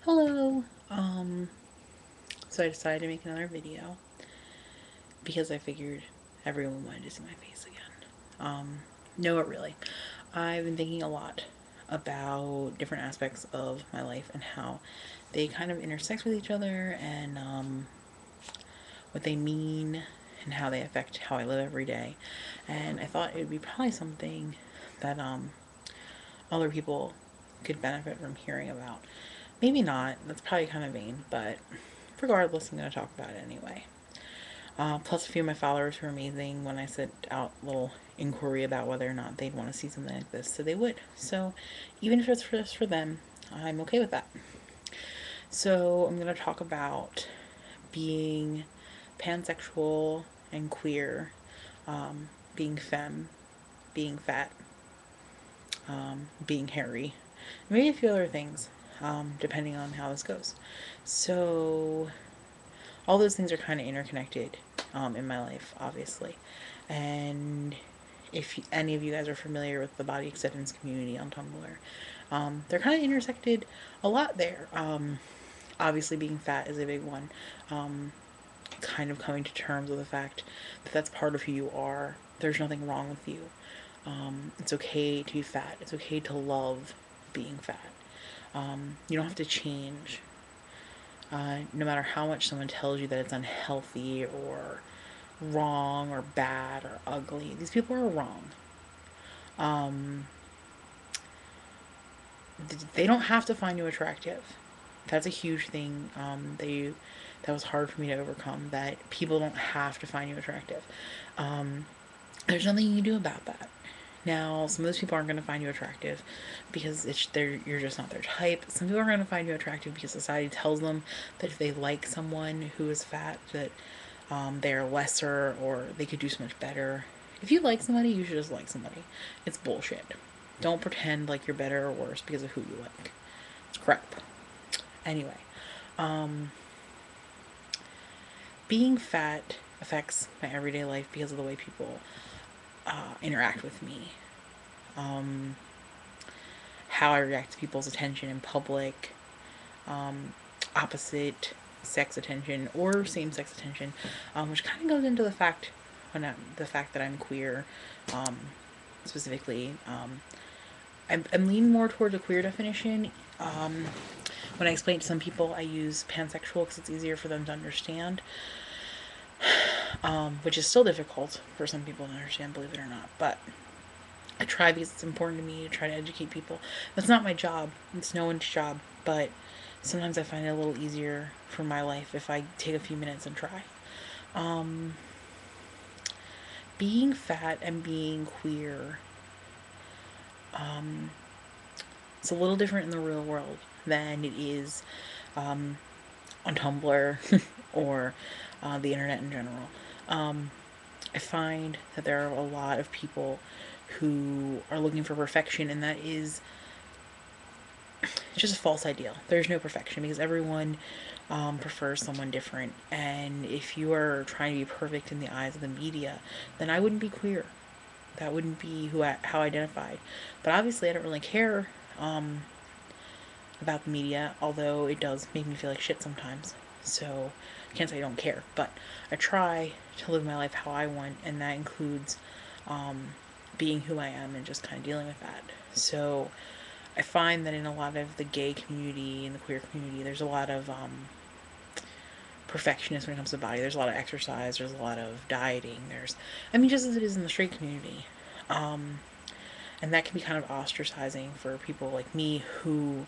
Hello. So I decided to make another video because I figured everyone wanted to see my face again. No, not really. I've been thinking a lot about different aspects of my life and how they kind of intersect with each other and what they mean and how they affect how I live every day. And I thought it would be probably something that other people could benefit from hearing about. Maybe not, that's probably kind of vain, but regardless, I'm going to talk about it anyway. Plus, a few of my followers were amazing when I sent out a little inquiry about whether or not they'd want to see something like this, so they would. So, even if it's just for them, I'm okay with that. So, I'm going to talk about being pansexual and queer, being femme, being fat, being hairy, maybe a few other things, depending on how this goes. So, all those things are kind of interconnected in my life, obviously. And if any of you guys are familiar with the body acceptance community on Tumblr, they're kind of intersected a lot there. Obviously, being fat is a big one. Kind of coming to terms with the fact that that's part of who you are. There's nothing wrong with you. It's okay to be fat. It's okay to love being fat. You don't have to change. No matter how much someone tells you that it's unhealthy or wrong or bad or ugly, these people are wrong. Um, they don't have to find you attractive. That's a huge thing that was hard for me to overcome. That people don't have to find you attractive. Um, there's nothing you can do about that. Now, some of those people aren't going to find you attractive because you're just not their type. Some people are going to find you attractive because society tells them that if they like someone who is fat, that they are lesser or they could do so much better. If you like somebody, you should just like somebody. It's bullshit. Don't pretend like you're better or worse because of who you like. It's crap. Anyway, um, being fat affects my everyday life because of the way people interact with me. Um, how I react to people's attention in public, um, opposite sex attention or same sex attention, which kind of goes into the fact that I'm queer, um, specifically. I'm leaning more towards a queer definition. Um, when I explain to some people, I use pansexual because it's easier for them to understand, which is still difficult for some people to understand, believe it or not. But I try because it's important to me to try to educate people. That's not my job. It's no one's job. But sometimes I find it a little easier for my life if I take a few minutes and try. Um, being fat and being queer, um, it's a little different in the real world than it is um, on Tumblr or the internet in general. Um, I find that there are a lot of people who are looking for perfection, and that is just a false ideal. There's no perfection because everyone prefers someone different. And if you are trying to be perfect in the eyes of the media, then I wouldn't be queer. That wouldn't be how I identified. But obviously, I don't really care about the media, although it does make me feel like shit sometimes. So I can't say I don't care, but I try to live my life how I want, and that includes um, being who I am and just kind of dealing with that. So I find that in a lot of the gay community and the queer community, there's a lot of perfectionist when it comes to body. There's a lot of exercise. There's a lot of dieting. Just as it is in the straight community. Um, and that can be kind of ostracizing for people like me who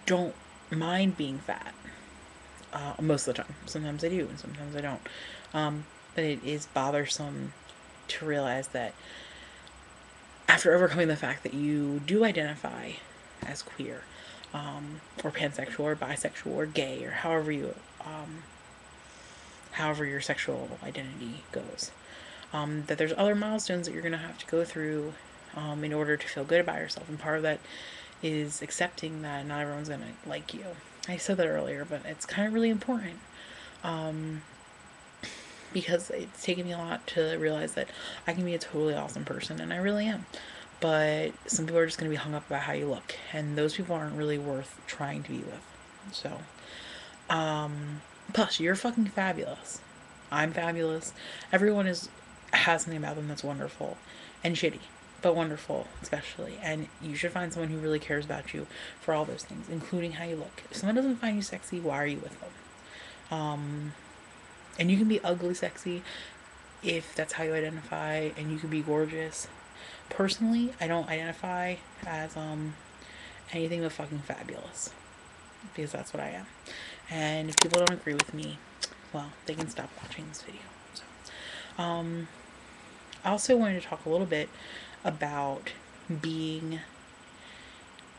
don't mind being fat. Most of the time. Sometimes I do, and sometimes I don't. But it is bothersome to realize that after overcoming the fact that you do identify as queer, or pansexual, or bisexual, or gay, or however your sexual identity goes, that there's other milestones that you're going to have to go through in order to feel good about yourself. And part of that is accepting that not everyone's going to like you. I said that earlier, but it's kind of really important because it's taken me a lot to realize that I can be a totally awesome person, and I really am. But some people are just going to be hung up about how you look, and those people aren't really worth trying to be with. So, plus, you're fucking fabulous. I'm fabulous. Everyone has something about them that's wonderful and shitty, but wonderful especially. And you should find someone who really cares about you for all those things, including how you look. If someone doesn't find you sexy, why are you with them? And you can be ugly sexy if that's how you identify, and you can be gorgeous. Personally, I don't identify as anything but fucking fabulous, because that's what I am. And if people don't agree with me, well, they can stop watching this video. So, I also wanted to talk a little bit about being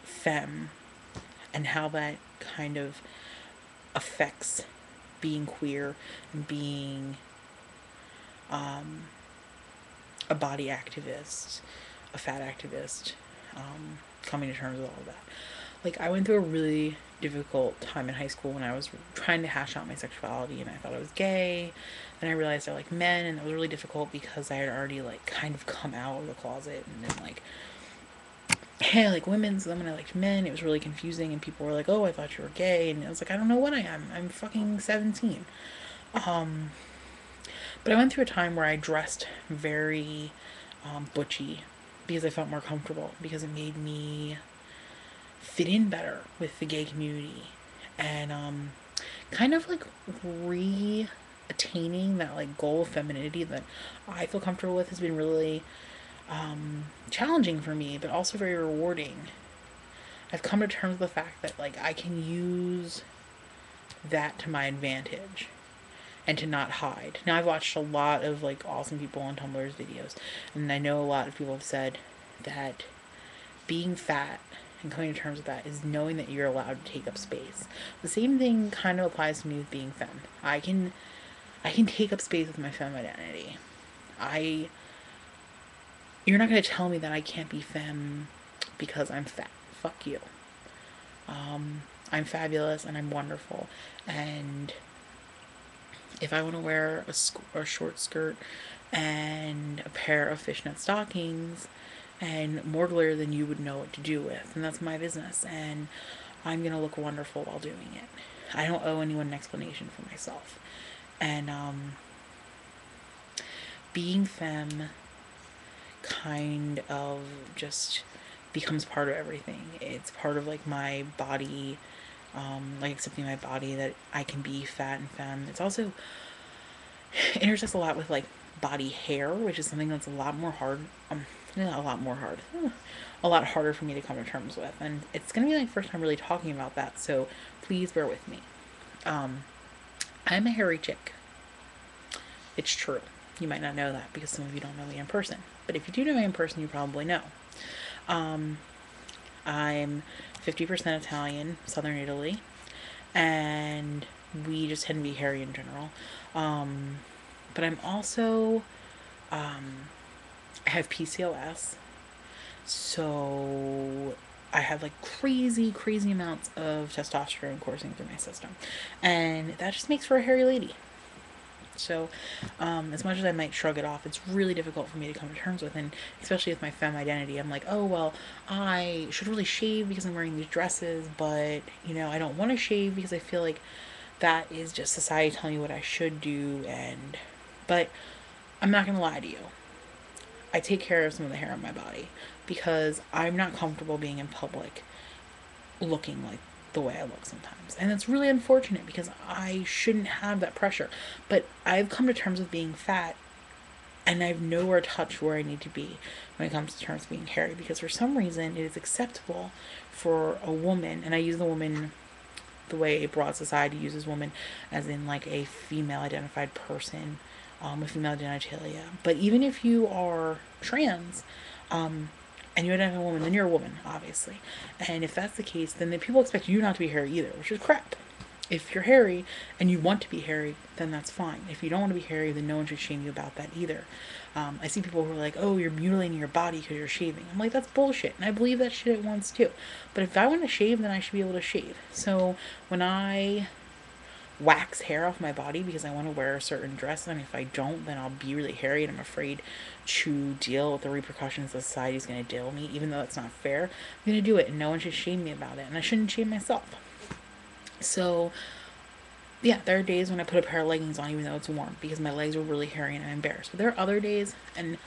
femme and how that kind of affects being queer and being a body activist, a fat activist, coming to terms with all of that. Like, I went through a really difficult time in high school when I was trying to hash out my sexuality, and I thought I was gay. Then I realized I like men, and it was really difficult because I had already like kind of come out of the closet, and then like, hey, I like women, so then when I liked men, it was really confusing, and people were like, oh, I thought you were gay, and I was like, I don't know what I am. I'm fucking 17. But I went through a time where I dressed very butchy because I felt more comfortable, because it made me fit in better with the gay community, and kind of like re-attaining that like goal of femininity that I feel comfortable with has been really challenging for me, but also very rewarding. I've come to terms with the fact that like I can use that to my advantage and to not hide. Now, I've watched a lot of like awesome people on Tumblr's videos, and I know a lot of people have said that being fat and coming to terms with that is knowing that you're allowed to take up space. The same thing kind of applies to me with being femme. I can take up space with my femme identity. You're not going to tell me that I can't be femme because I'm fat. Fuck you. I'm fabulous and I'm wonderful, and if I want to wear a short skirt and a pair of fishnet stockings and more glitter than you would know what to do with, and that's my business, and I'm gonna look wonderful while doing it. I don't owe anyone an explanation for myself. And being femme kind of just becomes part of everything. It's part of like my body, like accepting my body, that I can be fat and femme. It's also intersects a lot with like body hair, which is something that's a lot more hard. Not a lot more hard. A lot harder for me to come to terms with, and it's gonna be my first time really talking about that. So please bear with me. I'm a hairy chick. It's true. You might not know that because some of you don't know me in person, but if you do know me in person, you probably know. I'm 50% Italian, Southern Italy, and we just tend to be hairy in general. But I'm also, I have PCOS, so I have like crazy, crazy amounts of testosterone coursing through my system, and that just makes for a hairy lady. So, as much as I might shrug it off, it's really difficult for me to come to terms with, and especially with my femme identity, I'm like, oh, well, I should really shave because I'm wearing these dresses, but, you know, I don't want to shave because I feel like that is just society telling me what I should do, but I'm not going to lie to you. I take care of some of the hair on my body because I'm not comfortable being in public looking like the way I look sometimes. And it's really unfortunate because I shouldn't have that pressure. But I've come to terms with being fat, and I've nowhere touched where I need to be when it comes to terms of being hairy, because for some reason it is acceptable for a woman, and I use the woman the way a broad society uses woman, as in like a female identified person with female genitalia. But even if you are trans, and you identify a woman, then you're a woman, obviously. And if that's the case, then the people expect you not to be hairy either, which is crap. If you're hairy and you want to be hairy, then that's fine. If you don't want to be hairy, then no one should shame you about that either. I see people who are like, oh, you're mutilating your body because you're shaving. I'm like, that's bullshit. And I believe that shit at once too. But if I want to shave, then I should be able to shave. So when I wax hair off my body because I want to wear a certain dress, and if I don't, then I'll be really hairy, and I'm afraid to deal with the repercussions that society is going to deal with me, even though it's not fair, I'm going to do it, and no one should shame me about it, and I shouldn't shame myself. So yeah, there are days when I put a pair of leggings on even though it's warm because my legs were really hairy and I'm embarrassed. But there are other days, and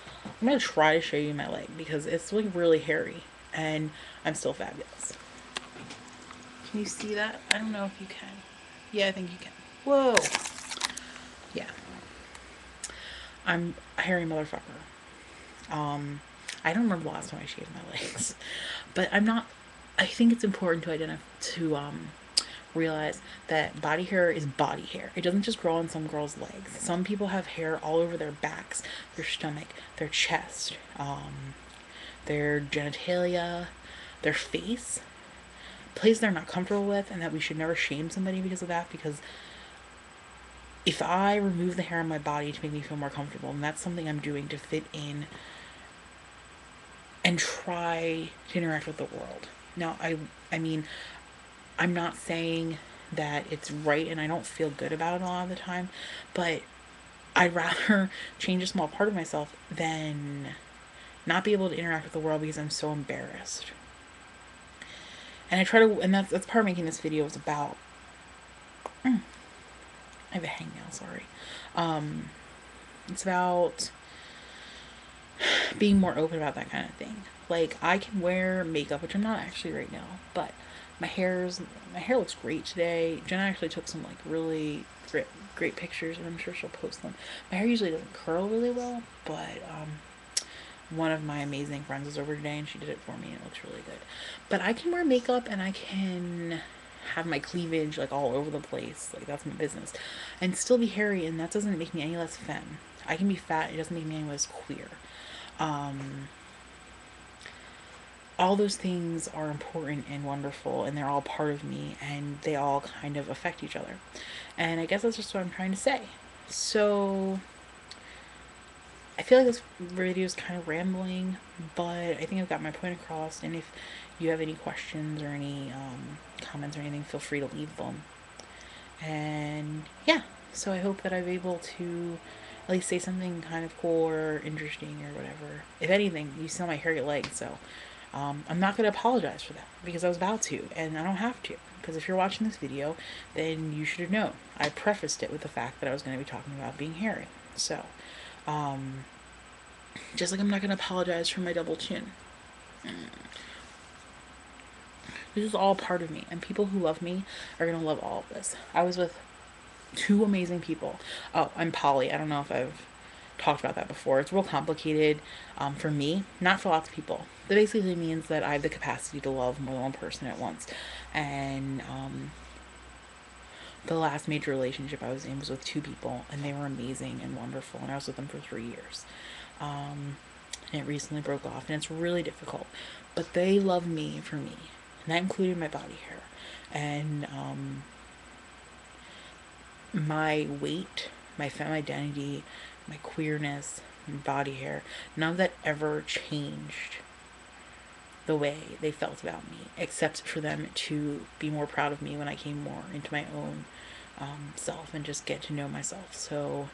I'm gonna try to show you my leg because it's like really hairy and I'm still fabulous. Can you see that? I don't know if you can. Yeah, I think you can. Whoa. Yeah. I'm a hairy motherfucker. Um, I don't remember the last time I shaved my legs, but I'm not. I think it's important to identify realize that body hair is body hair. It doesn't just grow on some girls' legs. Some people have hair all over their backs, their stomach, their chest, their genitalia, their face, places they're not comfortable with, and that we should never shame somebody because of that. Because if I remove the hair on my body to make me feel more comfortable, and that's something I'm doing to fit in and try to interact with the world. Now, I mean, I'm not saying that it's right and I don't feel good about it a lot of the time, but I'd rather change a small part of myself than not be able to interact with the world because I'm so embarrassed. And I try to, and that's part of making this video is about. I have a hangnail, sorry. It's about being more open about that kind of thing. Like I can wear makeup, which I'm not actually right now, but my hair's my hair looks great today. Jenna actually took some like really great pictures, and I'm sure she'll post them. My hair usually doesn't curl really well, but one of my amazing friends was over today and she did it for me and it looks really good. But I can wear makeup and I can have my cleavage like all over the place, like that's my business, and still be hairy, and that doesn't make me any less femme. I can be fat, it doesn't make me any less queer. All those things are important and wonderful, and they're all part of me, and they all kind of affect each other. And I guess that's just what I'm trying to say. So I feel like this video is kind of rambling, but I think I've got my point across. And if you have any questions or any comments or anything, feel free to leave them. And yeah, so I hope that I'm able to at least say something kind of cool or interesting or whatever. If anything, you saw my hairy leg, so I'm not going to apologize for that because I was about to, and I don't have to. Because if you're watching this video, then you should have known. I prefaced it with the fact that I was going to be talking about being hairy. So, just like I'm not going to apologize for my double chin. This is all part of me, and people who love me are going to love all of this. I was with two amazing people. Oh, I'm poly. I don't know if I've talked about that before. It's real complicated for me, not for lots of people. That basically means that I have the capacity to love more than one person at once. And the last major relationship I was in was with two people, and they were amazing and wonderful, and I was with them for 3 years. And it recently broke off, and it's really difficult. But they love me for me, and that included my body hair. And my weight, my femme identity, my queerness, my body hair, none of that ever changed the way they felt about me, except for them to be more proud of me when I came more into my own self and just get to know myself. So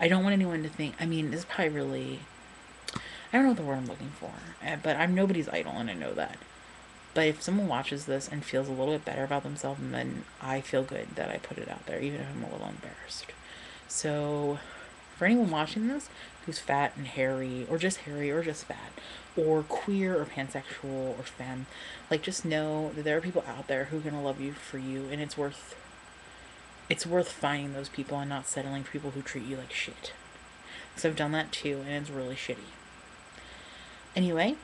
I don't want anyone to think, I mean, this is probably really, I don't know what the word I'm looking for, but I'm nobody's idol and I know that. But if someone watches this and feels a little bit better about themselves, then I feel good that I put it out there, even if I'm a little embarrassed. So, for anyone watching this who's fat and hairy, or just fat, or queer, or pansexual, or femme, like just know that there are people out there who are gonna love you for you, and it's worth finding those people and not settling for people who treat you like shit. Because I've done that too, and it's really shitty. Anyway,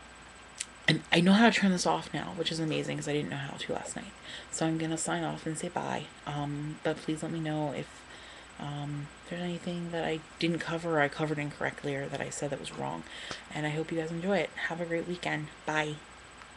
and I know how to turn this off now, which is amazing because I didn't know how to last night. So I'm gonna sign off and say bye. But please let me know if there's anything that I didn't cover or I covered incorrectly or that I said that was wrong. And I hope you guys enjoy it. Have a great weekend. Bye.